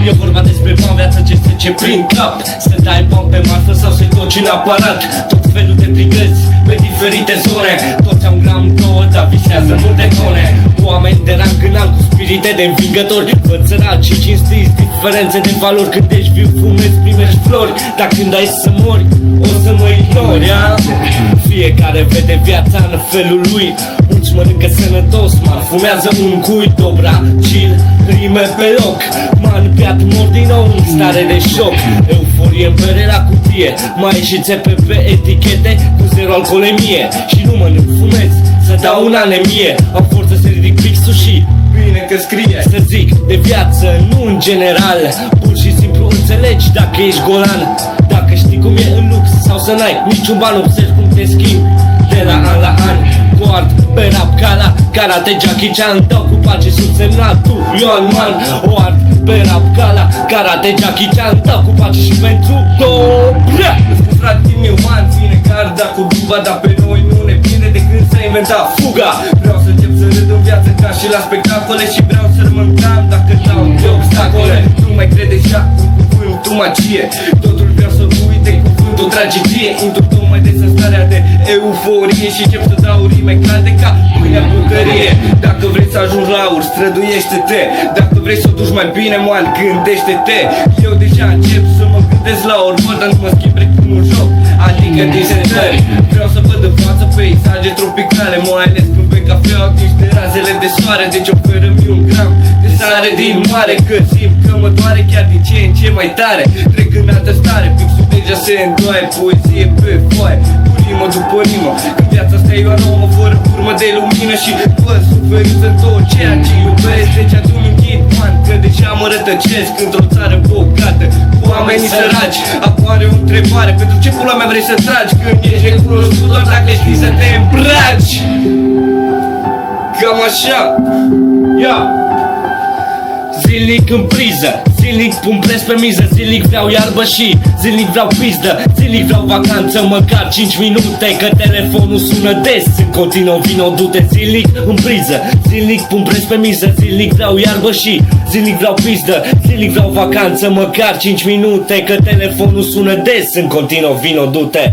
E vorba despre bani, viața ce trece prin cap. Să dai bani pe marfă sau să-i toci în aparat. Tot felul de brigăzi pe diferite zone. Toți au gram două, dar visează multe tone. Oameni de rang înalt cu spirite de învingători. Văd săraci și cinstiți, diferențe de valori. Când ești viu fumezi, primești flori. Dar când ai să mori, o să mă ignori, a? Fiecare vede viața în felul lui. Mulți mănâncă sănătos, man fumează un cui. Dobra, chill, rime pe loc. Man beat mor din nou în stare de șoc. Euforie în bere la cutie. Mai și țepe pe etichete cu zero alcoolemie. Și nu mănânc, fumez, să dau un anemie. Am forță să ridic pixul și bine că scrie. Să zic de viață, nu în general. Pur și simplu înțelegi dacă ești golan. Dacă știi cum e în lux sau să n-ai niciun ban, observi cum te schimbi de la an la an. Guard pe rap ca la karate Jackie Chan. Dau cu pace subsemnatul Ion Man. O ard pe rap ca la karate Jackie Chan. Dau cu pace și pentru Dobra. Cu fratele meu man ține garda cu duba. Dar pe noi nu ne prinde de când s-a inventat fuga. Vreau să încep să râd în viață ca și la spectacole. Și vreau să rămân calm dacă dau de obstacole. Nu mai crede așa în cuvântul magie. Totul vreau să uit de cuvântul tragedie. Intru tocmai de starea de euforie. Și încep să dau rime calde ca mâinea bucărie. Dacă vrei să ajungi la aur, străduiește-te. Dacă vrei să o duci mai bine, man, gândește-te. Eu deja încep să mă gândesc la urmă, dar nu mă schimb precum un joc, adică din setări. Vreau să văd în față peisaje tropicale, mai ales când pe cafea atingi de razele de soare. Deci oferă-mi un gram de sare din mare, că simt că mă doare chiar din ce în ce mai tare. Trec în altă stare, pixul deja se îndoaie. Poezie pe foaie, cu rimă după rimă. Când viața asta e o anomă fără urmă de lumină. Și văd suferință în tot ceea ce iubesc. Deci adun un ghid, man, că deja mă rătăcesc într-o țară bogată cu oamenii săraci. Apare o întrebare, pentru ce pula mea vrei să tragi când ești recunoscut doar dacă știi să te îmbraci? Cam așa, ia. Zilnic în priză, zilnic pun preț pe miză. Zilnic vreau iarbă și zilnic vreau pizdă. Zilnic vreau vacanță, măcar 5 minute. Că telefonul sună des, în continuu vino, du-te. Zilnic în priză, zilnic pun preț pe miză. Zilnic vreau iarbă și zilnic vreau pizdă. Zilnic vreau vacanță, măcar 5 minute. Că telefonul sună des, în continuu vino, du-te.